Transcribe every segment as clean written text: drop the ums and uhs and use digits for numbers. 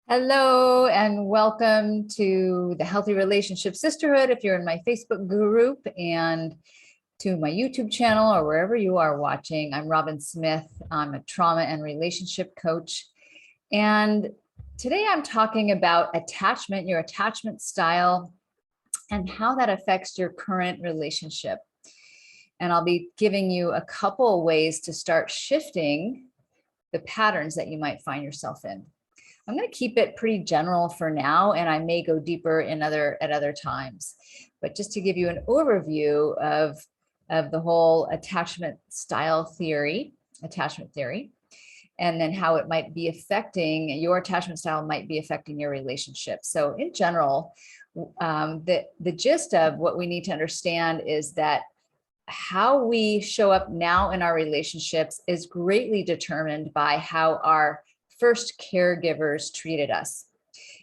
Hello and welcome to the Healthy Relationship Sisterhood if you're in my Facebook group, and to my YouTube channel or wherever you are watching. I'm Robin Smith. I'm a trauma and relationship coach. And today I'm talking about attachment, your attachment style, and how that affects your current relationship. And I'll be giving you a couple ways to start shifting the patterns that you might find yourself in. I'm going to keep it pretty general for now, and I may go deeper at other times. But just to give you an overview of the whole attachment theory, and then how it might be affecting your attachment style might be affecting your relationship. So in general, the gist of what we need to understand is that how we show up now in our relationships is greatly determined by how our first caregivers treated us.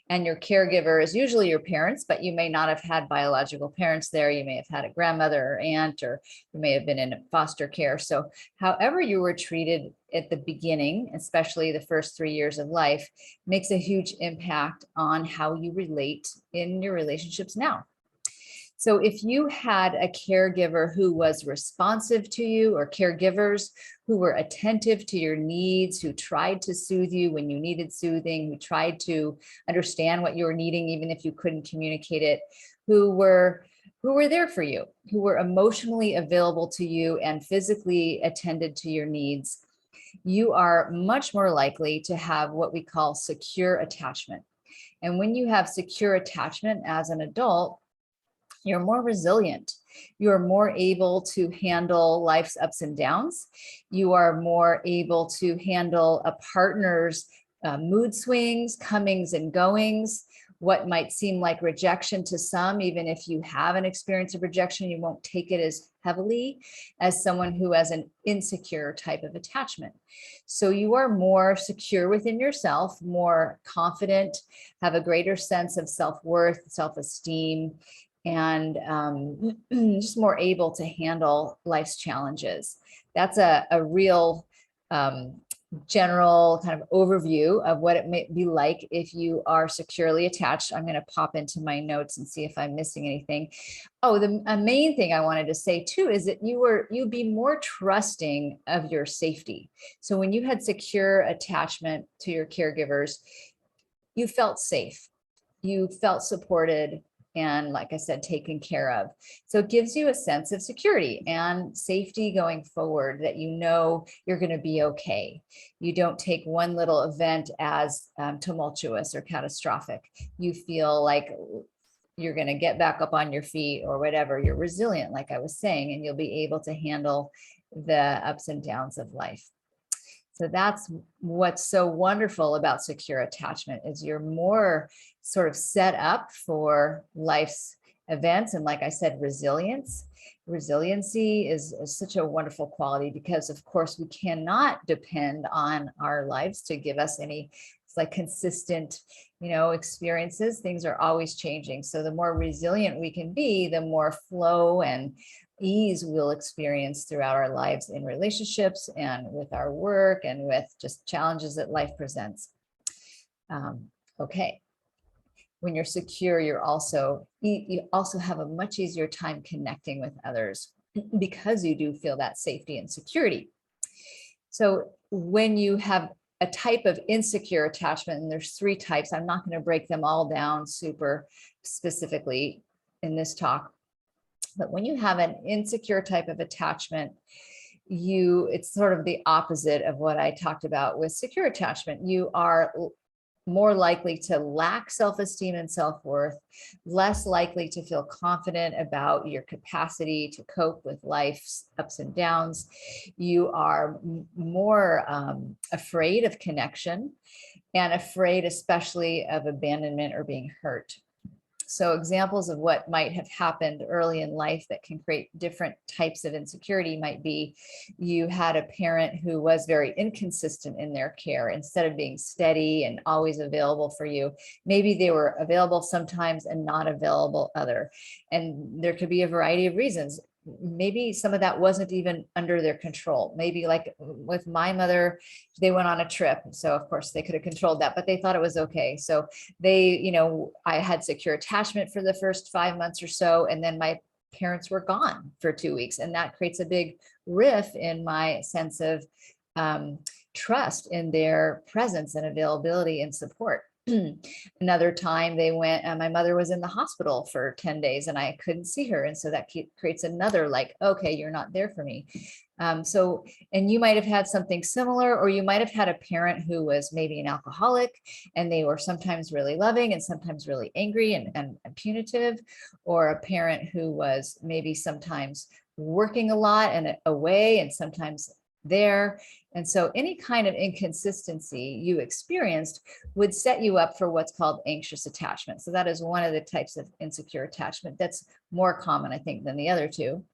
And your caregiver is usually your parents, but you may not have had biological parents there. You may have had a grandmother or aunt, or you may have been in foster care. So however you were treated at the beginning, especially the first 3 years of life, makes a huge impact on how you relate in your relationships now. So if you had a caregiver who was responsive to you, or caregivers who were attentive to your needs, who tried to soothe you when you needed soothing, who tried to understand what you were needing, even if you couldn't communicate it, who were there for you, who were emotionally available to you and physically attended to your needs, you are much more likely to have what we call secure attachment. And when you have secure attachment as an adult, you're more resilient. You're more able to handle life's ups and downs. You are more able to handle a partner's mood swings, comings and goings, what might seem like rejection to some. Even if you have an experience of rejection, you won't take it as heavily as someone who has an insecure type of attachment. So you are more secure within yourself, more confident, have a greater sense of self-worth, self-esteem, and just more able to handle life's challenges. That's a real general kind of overview of what it may be like if you are securely attached. I'm going to pop into my notes and see if I'm missing anything. Oh, the main thing I wanted to say too is that you'd be more trusting of your safety. So when you had secure attachment to your caregivers, you felt safe, you felt supported, and like I said, taken care of. So it gives you a sense of security and safety going forward, that you know you're going to be okay. You don't take one little event as tumultuous or catastrophic. You feel like you're going to get back up on your feet or whatever. You're resilient, like I was saying, and you'll be able to handle the ups and downs of life. So that's what's so wonderful about secure attachment, is you're more sort of set up for life's events. And like I said, resiliency is such a wonderful quality, because of course we cannot depend on our lives to give us any consistent, experiences. Things are always changing. So the more resilient we can be, the more flow and ease we'll experience throughout our lives, in relationships and with our work and with just challenges that life presents. Okay. When you're secure, you also have a much easier time connecting with others, because you do feel that safety and security. So when you have a type of insecure attachment, and there's 3 types, I'm not going to break them all down super specifically in this talk, but when you have an insecure type of attachment, it's sort of the opposite of what I talked about with secure attachment. You are more likely to lack self-esteem and self-worth, less likely to feel confident about your capacity to cope with life's ups and downs. You are more afraid of connection, and afraid especially of abandonment or being hurt. So examples of what might have happened early in life that can create different types of insecurity might be, you had a parent who was very inconsistent in their care. Instead of being steady and always available for you, maybe they were available sometimes and not available other. And there could be a variety of reasons. maybe some of that wasn't even under their control. Maybe like with my mother, they went on a trip. So of course they could have controlled that, but they thought it was okay. So they, you know, I had secure attachment for the first 5 months or so. And then my parents were gone for 2 weeks. And that creates a big rift in my sense of trust in their presence and availability and support. Another time they went, my mother was in the hospital for 10 days and I couldn't see her. And so that creates another like, okay, you're not there for me. So, and you might have had something similar, or you might have had a parent who was maybe an alcoholic and they were sometimes really loving and sometimes really angry and punitive, or a parent who was maybe sometimes working a lot and away and sometimes there. And so any kind of inconsistency you experienced would set you up for what's called anxious attachment. So that is one of the types of insecure attachment that's more common, I think, than the other two.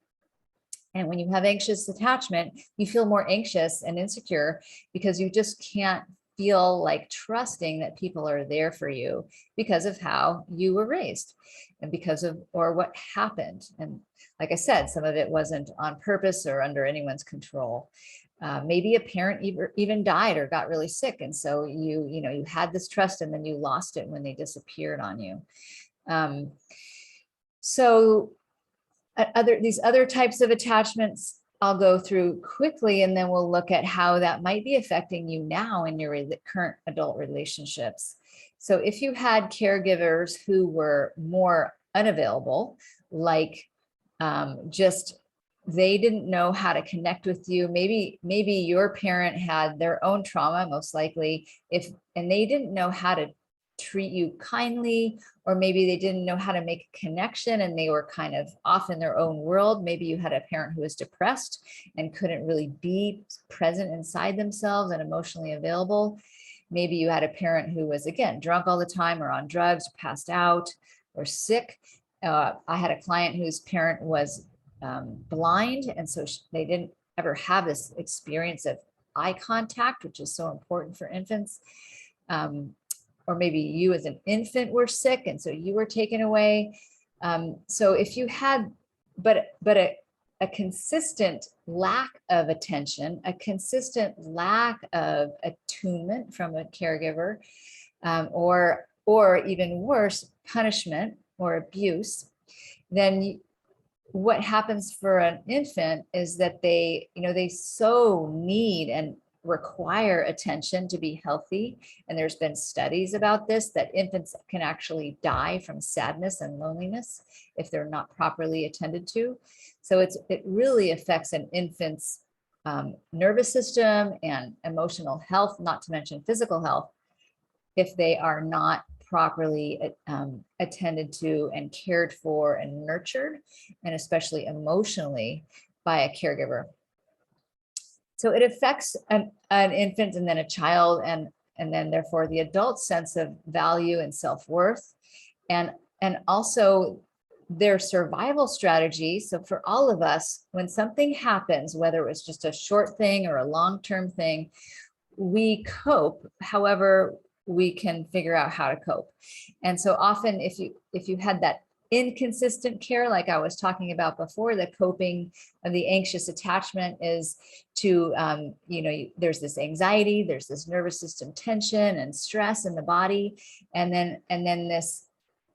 And when you have anxious attachment, you feel more anxious and insecure because you just can't feel like trusting that people are there for you because of how you were raised and because of, or what happened. And like I said, some of it wasn't on purpose or under anyone's control. Maybe a parent even died or got really sick. And so you had this trust and then you lost it when they disappeared on you. These other types of attachments I'll go through quickly, and then we'll look at how that might be affecting you now in your current adult relationships. So if you had caregivers who were more unavailable, like just they didn't know how to connect with you. Maybe your parent had their own trauma, most likely, and they didn't know how to treat you kindly, or maybe they didn't know how to make a connection and they were kind of off in their own world. Maybe you had a parent who was depressed and couldn't really be present inside themselves and emotionally available. Maybe you had a parent who was, again, drunk all the time or on drugs, passed out or sick. I had a client whose parent was blind, and so they didn't ever have this experience of eye contact, which is so important for infants. Or maybe you as an infant were sick and so you were taken away. So if you had, but a consistent lack of attention, a consistent lack of attunement from a caregiver, or even worse, punishment or abuse, then what happens for an infant is that they so need and require attention to be healthy. And there's been studies about this, that infants can actually die from sadness and loneliness if they're not properly attended to. So it really affects an infant's nervous system and emotional health, not to mention physical health, if they are not properly attended to and cared for and nurtured, and especially emotionally by a caregiver. So it affects an infant and then a child, and then therefore the adult's sense of value and self-worth, and also their survival strategy. So for all of us, when something happens, whether it was just a short thing or a long-term thing, we cope however we can figure out how to cope. And so often if you had that inconsistent care, like I was talking about before, the coping of the anxious attachment is to, there's this anxiety, there's this nervous system tension and stress in the body. And then this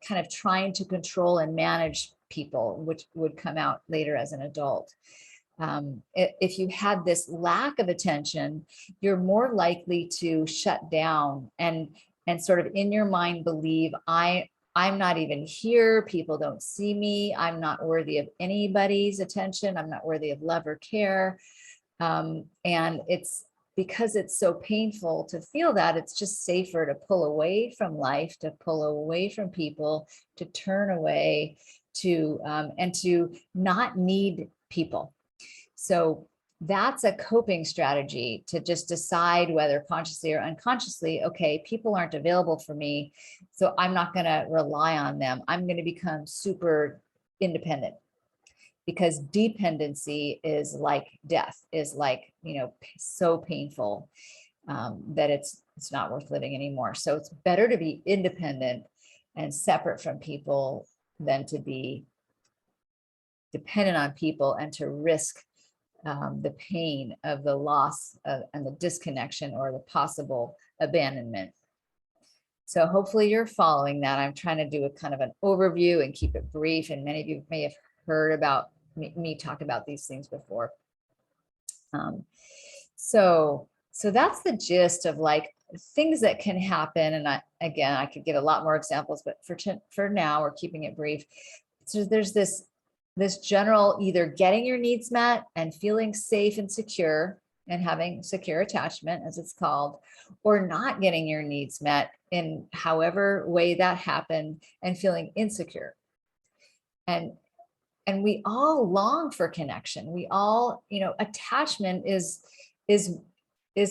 kind of trying to control and manage people, which would come out later as an adult. If you had this lack of attention, you're more likely to shut down and sort of in your mind believe, I'm not even here. People don't see me. I'm not worthy of anybody's attention. I'm not worthy of love or care. And it's because it's so painful to feel that, it's just safer to pull away from life, to pull away from people, to turn away, and to not need people. So that's a coping strategy, to just decide, whether consciously or unconsciously, okay, people aren't available for me, so I'm not going to rely on them. I'm going to become super independent, because dependency is like death, is like, so painful that it's not worth living anymore. So it's better to be independent and separate from people than to be dependent on people and to risk the pain of the loss and the disconnection or the possible abandonment. So hopefully you're following that. I'm trying to do a kind of an overview and keep it brief. And many of you may have heard about me talk about these things before. So that's the gist of like things that can happen. And I could give a lot more examples, but for now, we're keeping it brief. So there's this general either getting your needs met and feeling safe and secure and having secure attachment, as it's called, or not getting your needs met in however way that happened and feeling insecure. And we all long for connection. We all, attachment is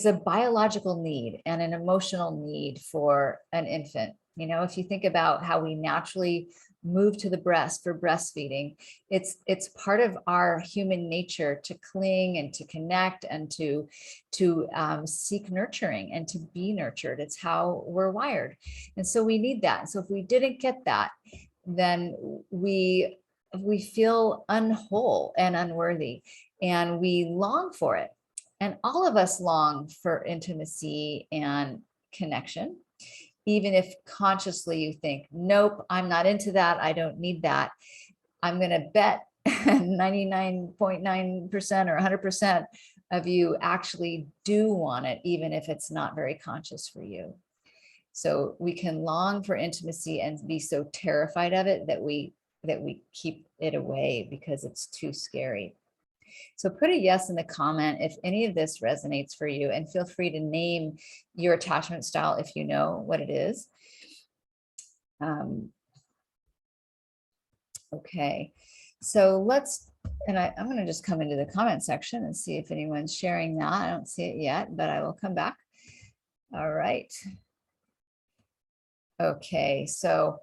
a biological need and an emotional need for an infant. If you think about how we naturally move to the breast for breastfeeding, it's part of our human nature to cling and to connect and to seek nurturing and to be nurtured. It's how we're wired. And so we need that. So if we didn't get that, then we feel unwhole and unworthy, and we long for it. And all of us long for intimacy and connection, even if consciously you think, nope, I'm not into that. I don't need that. I'm going to bet 99.9% or 100% of you actually do want it, even if it's not very conscious for you. So we can long for intimacy and be so terrified of it that we keep it away because it's too scary. So put a yes in the comment if any of this resonates for you, and feel free to name your attachment style if you know what it is. Okay, so I'm going to just come into the comment section and see if anyone's sharing that. I don't see it yet, but I will come back. All right. Okay, so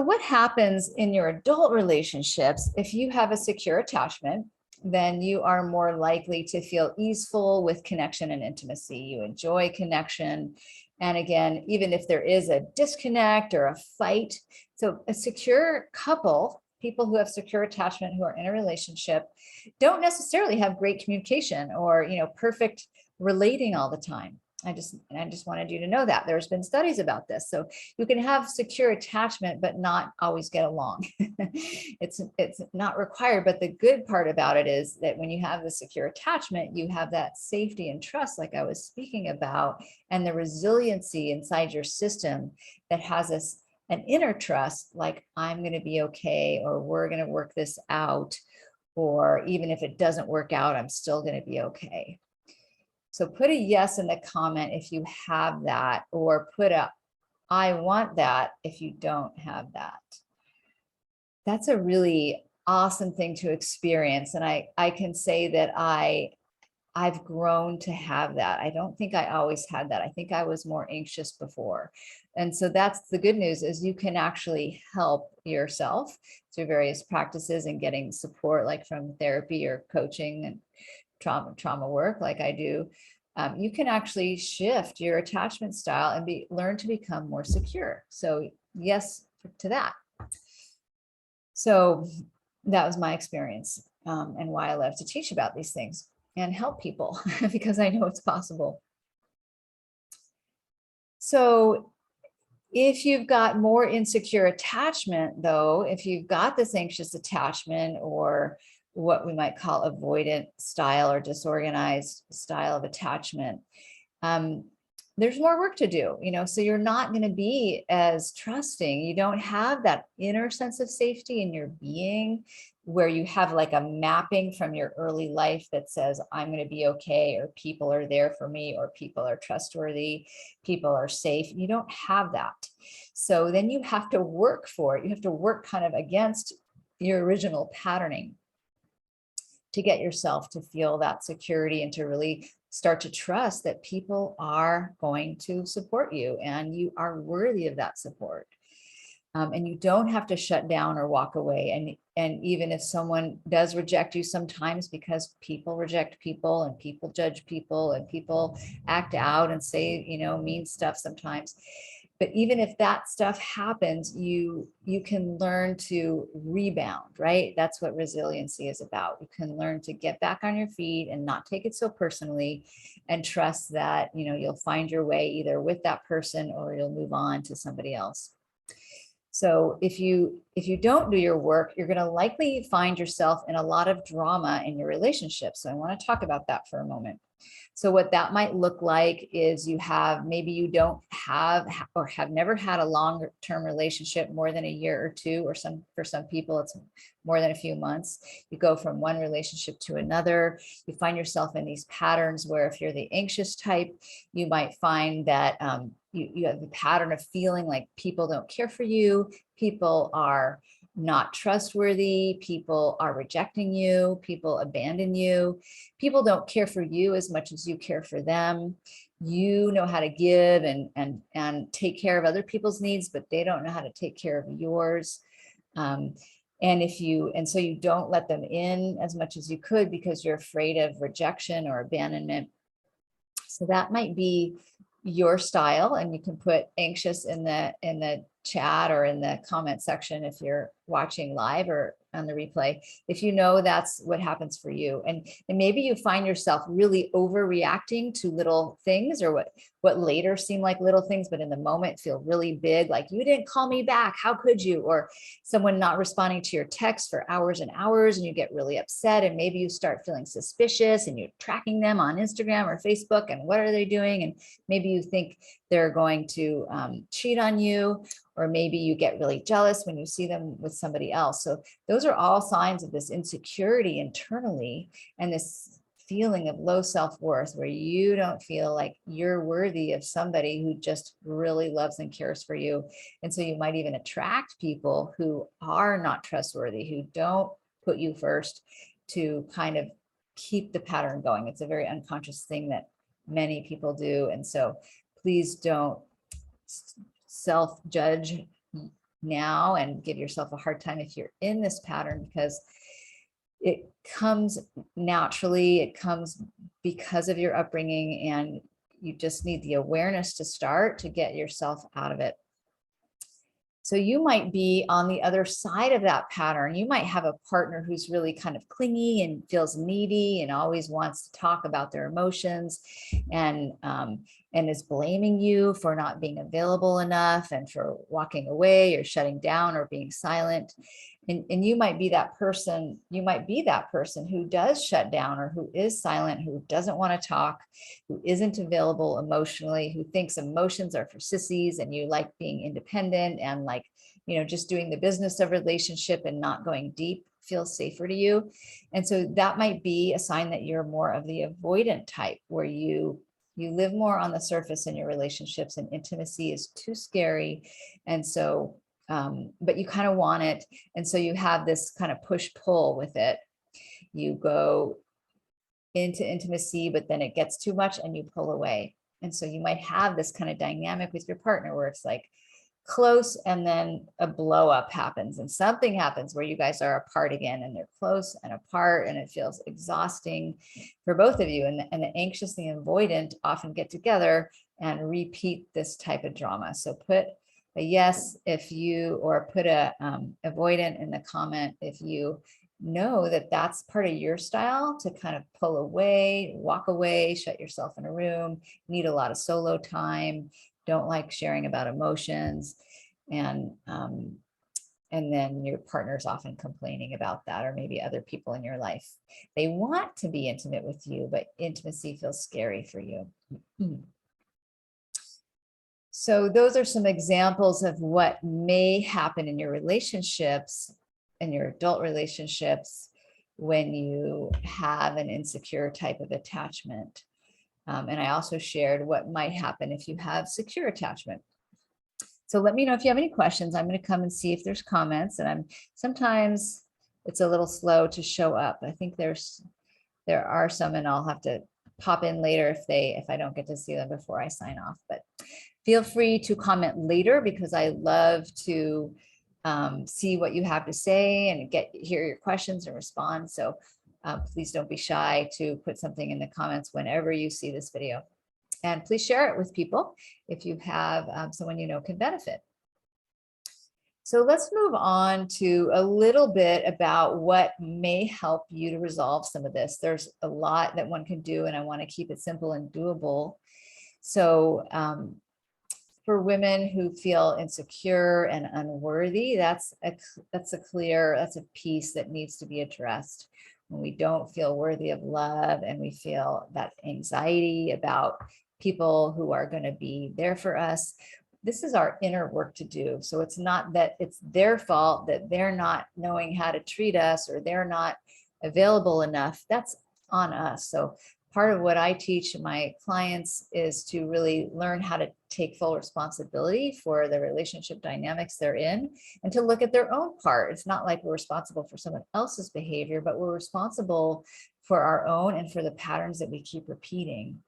what happens in your adult relationships if you have a secure attachment? Then you are more likely to feel easeful with connection and intimacy. You enjoy connection. And again, even if there is a disconnect or a fight, so a secure couple, people who have secure attachment, who are in a relationship, don't necessarily have great communication or, perfect relating all the time. I just wanted you to know that there's been studies about this. So you can have secure attachment, but not always get along. It's not required. But the good part about it is that when you have the secure attachment, you have that safety and trust, like I was speaking about, and the resiliency inside your system that has an inner trust, like I'm going to be okay, or we're going to work this out, or even if it doesn't work out, I'm still going to be okay. So put a yes in the comment if you have that, or put a I want that if you don't have that. That's a really awesome thing to experience. And I can say that I've grown to have that. I don't think I always had that. I think I was more anxious before. And so that's the good news, is you can actually help yourself through various practices and getting support, like from therapy or coaching and trauma work like I do. You can actually shift your attachment style and learn to become more secure. So yes to that. So that was my experience, and why I love to teach about these things and help people because I know it's possible. So if you've got more insecure attachment, though, if you've got this anxious attachment, or what we might call avoidant style or disorganized style of attachment, there's more work to do, so you're not going to be as trusting. You don't have that inner sense of safety in your being, where you have like a mapping from your early life that says, I'm going to be okay, or people are there for me, or people are trustworthy, people are safe. You don't have that. So then you have to work for it. You have to work kind of against your original patterning to get yourself to feel that security and to really start to trust that people are going to support you and you are worthy of that support. And you don't have to shut down or walk away. And even if someone does reject you sometimes, because people reject people and people judge people and people act out and say, mean stuff sometimes, But even if that stuff happens, you can learn to rebound, right? That's what resiliency is about. You can learn to get back on your feet and not take it so personally, and trust that, you know, you'll find your way either with that person or you'll move on to somebody else. So if you don't do your work, you're going to likely find yourself in a lot of drama in your relationship. So I want to talk about that for a moment. So what that might look like is maybe you don't have or have never had a long-term relationship more than a year or two, or for some people it's more than a few months. You go from one relationship to another. You find yourself in these patterns where if you're the anxious type, you might find that you have the pattern of feeling like people don't care for you, people are not trustworthy, people are rejecting you, people abandon you, people don't care for you as much as you care for them. You know how to give and take care of other people's needs, but they don't know how to take care of yours. And so you don't let them in as much as you could because you're afraid of rejection or abandonment. So that might be your style, and you can put anxious in the chat or in the comment section if you're watching live or on the replay, if you know that's what happens for you. And maybe you find yourself really overreacting to little things, or what later seem like little things, but in the moment feel really big, like you didn't call me back, how could you? Or someone not responding to your text for hours and hours, and you get really upset, and maybe you start feeling suspicious and you're tracking them on Instagram or Facebook, and what are they doing? And maybe you think they're going to cheat on you, or maybe you get really jealous when you see them with somebody else. So those are all signs of this insecurity internally, and this feeling of low self-worth, where you don't feel like you're worthy of somebody who just really loves and cares for you. And so you might even attract people who are not trustworthy, who don't put you first, to kind of keep the pattern going. It's a very unconscious thing that many people do. And so please don't self-judge now and give yourself a hard time if you're in this pattern, because it comes naturally, it comes because of your upbringing, and you just need the awareness to start to get yourself out of it. So you might be on the other side of that pattern. You might have a partner who's really kind of clingy and feels needy and always wants to talk about their emotions, and is blaming you for not being available enough and for walking away or shutting down or being silent. And you might be that person, who does shut down, or who is silent, who doesn't want to talk, who isn't available emotionally, who thinks emotions are for sissies, and you like being independent and like, you know, just doing the business of relationship and not going deep feels safer to you. And so that might be a sign that you're more of the avoidant type, where you live more on the surface in your relationships, and intimacy is too scary. And so but you kind of want it. And so you have this kind of push-pull with it. You go into intimacy, but then it gets too much and you pull away. And so you might have this kind of dynamic with your partner where it's like close, and then a blow up happens, and something happens where you guys are apart again, and they're close and apart, and it feels exhausting for both of you. And the anxious and the avoidant often get together and repeat this type of drama. So put a yes if you, or put a avoidant in the comment if you know that that's part of your style, to kind of pull away, walk away, shut yourself in a room, need a lot of solo time, don't like sharing about emotions. And then your partner's often complaining about that, or maybe other people in your life. They want to be intimate with you, but intimacy feels scary for you. So those are some examples of what may happen in your relationships, in your adult relationships, when you have an insecure type of attachment. And I also shared what might happen if you have secure attachment. So let me know if you have any questions. I'm going to come and see if there's comments, and sometimes it's a little slow to show up. I think there are some, and I'll have to pop in later if I don't get to see them before I sign off. But feel free to comment later, because I love to see what you have to say and hear your questions and respond. So please don't be shy to put something in the comments whenever you see this video. And please share it with people if you have someone you know can benefit. So let's move on to a little bit about what may help you to resolve some of this. There's a lot that one can do, and I want to keep it simple and doable. So for women who feel insecure and unworthy, that's a piece that needs to be addressed. When we don't feel worthy of love and we feel that anxiety about people who are going to be there for us, this is our inner work to do. So it's not that it's their fault that they're not knowing how to treat us or they're not available enough. That's on us. So part of what I teach my clients is to really learn how to take full responsibility for the relationship dynamics they're in and to look at their own part. It's not like we're responsible for someone else's behavior, but we're responsible for our own and for the patterns that we keep repeating.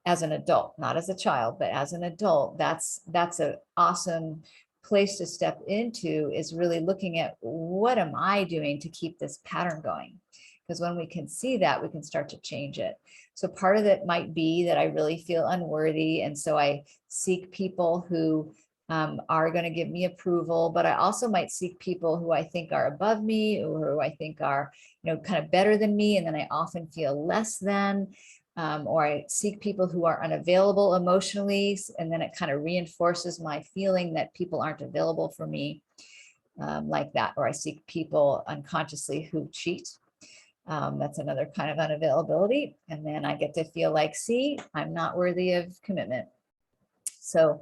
As an adult, not as a child, but as an adult, that's an awesome place to step into, is really looking at what am I doing to keep this pattern going? Because when we can see that, we can start to change it. So part of it might be that I really feel unworthy. And so I seek people who are going to give me approval, but I also might seek people who I think are above me or who I think are, kind of better than me. And then I often feel less than. Or I seek people who are unavailable emotionally, and then it kind of reinforces my feeling that people aren't available for me, like that. Or I seek people unconsciously who cheat. That's another kind of unavailability. And then I get to feel like, see, I'm not worthy of commitment. So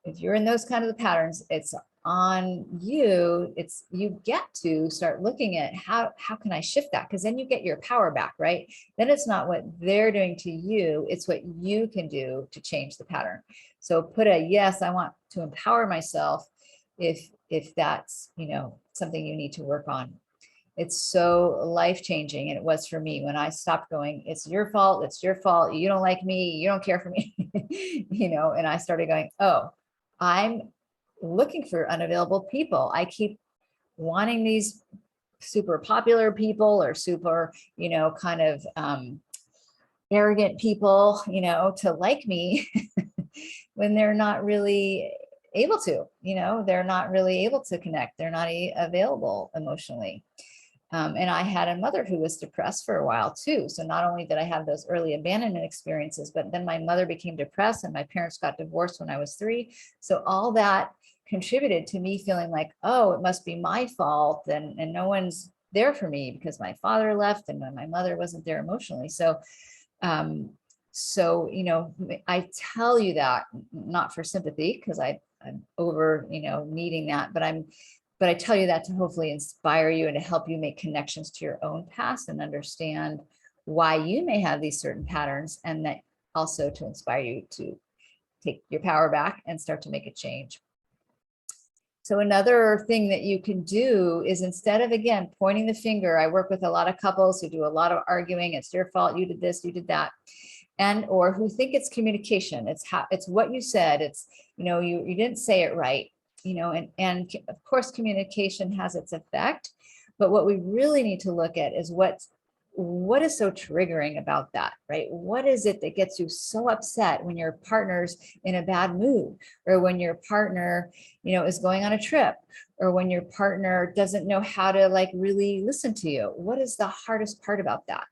if you're in those kind of patterns, it's on you. You get to start looking at how can I shift that? Because then you get your power back, right? Then it's not what they're doing to you, it's what you can do to change the pattern. So put a yes, I want to empower myself if that's, something you need to work on. It's so life-changing, and it was for me when I stopped going, it's your fault, you don't like me, you don't care for me, and I started going, oh, I'm looking for unavailable people. I keep wanting these super popular people or super, kind of arrogant people, to like me when they're not really able to, they're not really able to connect. They're not available emotionally. And I had a mother who was depressed for a while too. So not only did I have those early abandonment experiences, but then my mother became depressed and my parents got divorced when I was 3. So all that contributed to me feeling like, oh, it must be my fault. And no one's there for me because my father left and my mother wasn't there emotionally. So, I tell you that not for sympathy, because I'm over, needing that, but I tell you that to hopefully inspire you and to help you make connections to your own past and understand why you may have these certain patterns, and that also to inspire you to take your power back and start to make a change. So another thing that you can do is, instead of, again, pointing the finger, I work with a lot of couples who do a lot of arguing. It's your fault, you did this, you did that. Or who think it's communication. It's what you said. It's, you didn't say it right. And of course, communication has its effect, but what we really need to look at is what is so triggering about that, right? What is it that gets you so upset when your partner's in a bad mood, or when your partner, is going on a trip, or when your partner doesn't know how to really listen to you? What is the hardest part about that?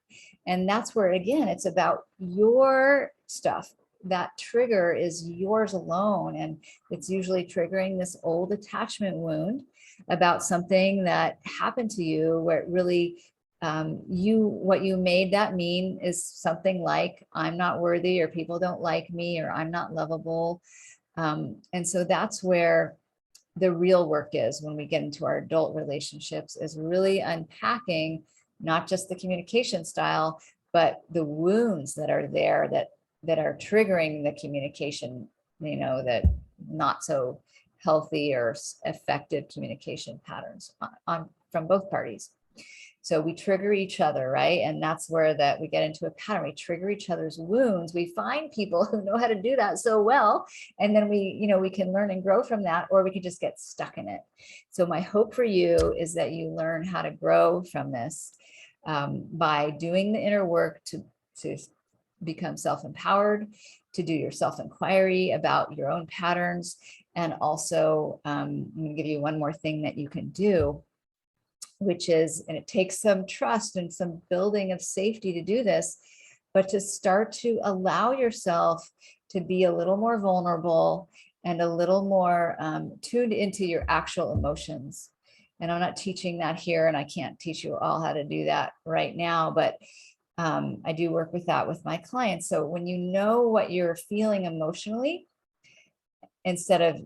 And that's where, again, it's about your stuff. That trigger is yours alone. And it's usually triggering this old attachment wound about something that happened to you, where it really, what you made that mean is something like, I'm not worthy, or people don't like me, or I'm not lovable. And so that's where the real work is when we get into our adult relationships, is really unpacking not just the communication style, but the wounds that are there that are triggering the communication, that not so healthy or effective communication patterns from both parties. So we trigger each other, right? And that's where we get into a pattern. We trigger each other's wounds. We find people who know how to do that so well. And then we can learn and grow from that, or we can just get stuck in it. So my hope for you is that you learn how to grow from this by doing the inner work to become self-empowered, to do your self-inquiry about your own patterns. And also, I'm going to give you one more thing that you can do, which is, and it takes some trust and some building of safety to do this, but to start to allow yourself to be a little more vulnerable and a little more tuned into your actual emotions. And I'm not teaching that here, and I can't teach you all how to do that right now, but I do work with that with my clients. So when you know what you're feeling emotionally, instead of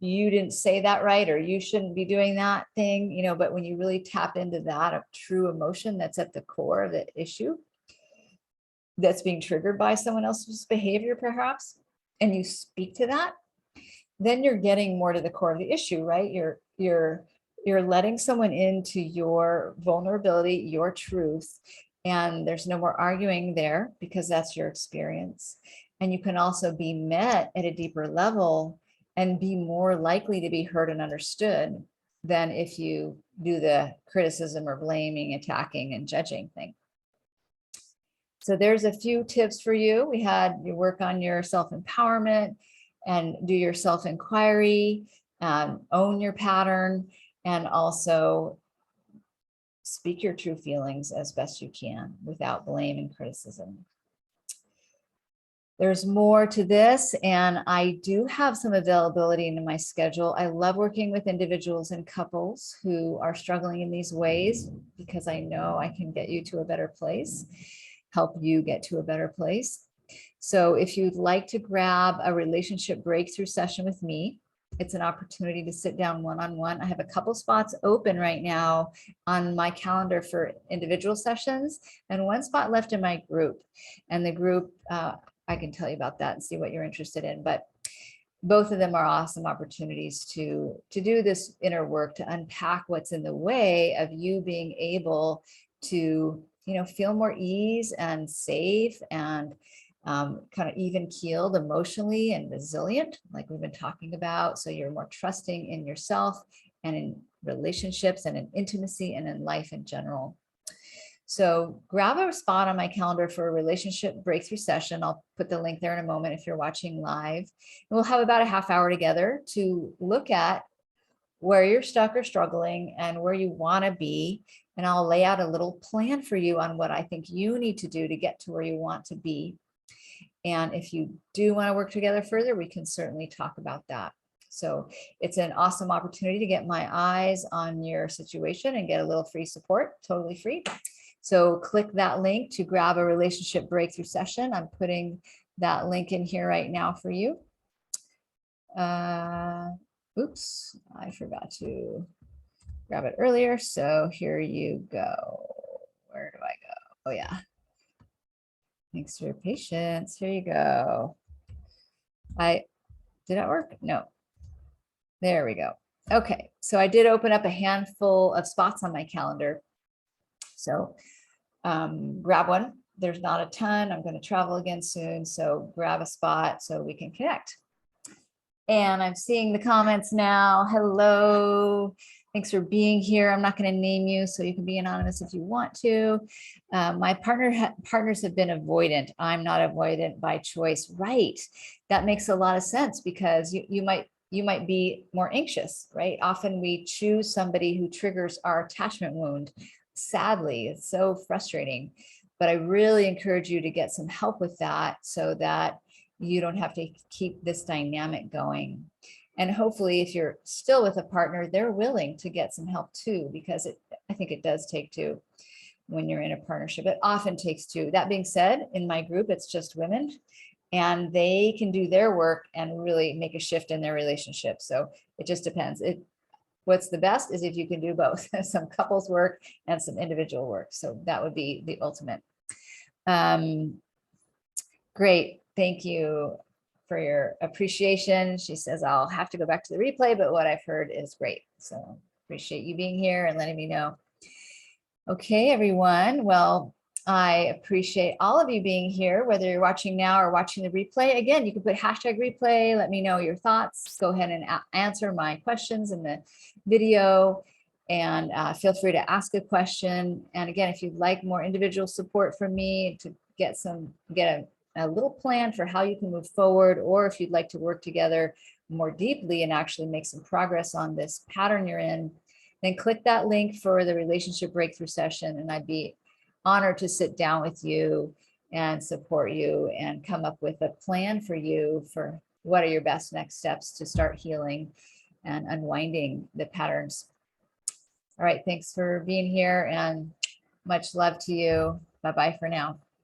you didn't say that right, or you shouldn't be doing that thing, you know, but when you really tap into that of true emotion that's at the core of the issue that's being triggered by someone else's behavior, perhaps, and you speak to that, then you're getting more to the core of the issue, right? You're letting someone into your vulnerability, your truth, and there's no more arguing there because that's your experience. And you can also be met at a deeper level and be more likely to be heard and understood than if you do the criticism or blaming, attacking, and judging thing. So there's a few tips for you. We had you work on your self-empowerment and do your self-inquiry, own your pattern, and also speak your true feelings as best you can without blame and criticism. There's more to this, and I do have some availability in my schedule. I love working with individuals and couples who are struggling in these ways because I know I can get you to a better place, help you get to a better place. So if you'd like to grab a relationship breakthrough session with me, it's an opportunity to sit down one-on-one. I have a couple spots open right now on my calendar for individual sessions and one spot left in my group. And the group, I can tell you about that and see what you're interested in, but both of them are awesome opportunities to do this inner work, to unpack what's in the way of you being able to, you know, feel more ease and safe and kind of even keeled emotionally and resilient, like we've been talking about. So you're more trusting in yourself and in relationships and in intimacy and in life in general. So grab a spot on my calendar for a relationship breakthrough session. I'll put the link there in a moment if you're watching live. And we'll have about a half hour together to look at where you're stuck or struggling and where you want to be. And I'll lay out a little plan for you on what I think you need to do to get to where you want to be. And if you do want to work together further, we can certainly talk about that. So it's an awesome opportunity to get my eyes on your situation and get a little free support, totally free. So click that link to grab a relationship breakthrough session. I'm putting that link in here right now for you. Oops, I forgot to grab it earlier. So here you go. Where do I go? Oh yeah. Thanks for your patience. Here you go. Did that work? No. There we go. Okay, so I did open up a handful of spots on my calendar. So grab one. There's not a ton. I'm going to travel again soon. So grab a spot so we can connect. And I'm seeing the comments now. Hello. Thanks for being here. I'm not going to name you, so you can be anonymous if you want to. My partners have been avoidant. I'm not avoidant by choice. Right. That makes a lot of sense because you might be more anxious, right? Often we choose somebody who triggers our attachment wound. Sadly, it's so frustrating, but I really encourage you to get some help with that so that you don't have to keep this dynamic going. And hopefully if you're still with a partner, they're willing to get some help too, because I think it does take two when you're in a partnership. It often takes two. That being said, in my group, it's just women and they can do their work and really make a shift in their relationship. So it just depends. What's the best is if you can do both, some couples work and some individual work. So that would be the ultimate. Great. Thank you for your appreciation. She says, I'll have to go back to the replay, but what I've heard is great. So appreciate you being here and letting me know. Okay, everyone. Well, I appreciate all of you being here, whether you're watching now or watching the replay. Again, you can put #replay. Let me know your thoughts. Go ahead and answer my questions in the video and feel free to ask a question. And again, if you'd like more individual support from me to get a little plan for how you can move forward, or if you'd like to work together more deeply and actually make some progress on this pattern you're in, then click that link for the relationship breakthrough session. And I'd be honored to sit down with you and support you and come up with a plan for you for what are your best next steps to start healing and unwinding the patterns. All right, thanks for being here and much love to you. Bye-bye for now.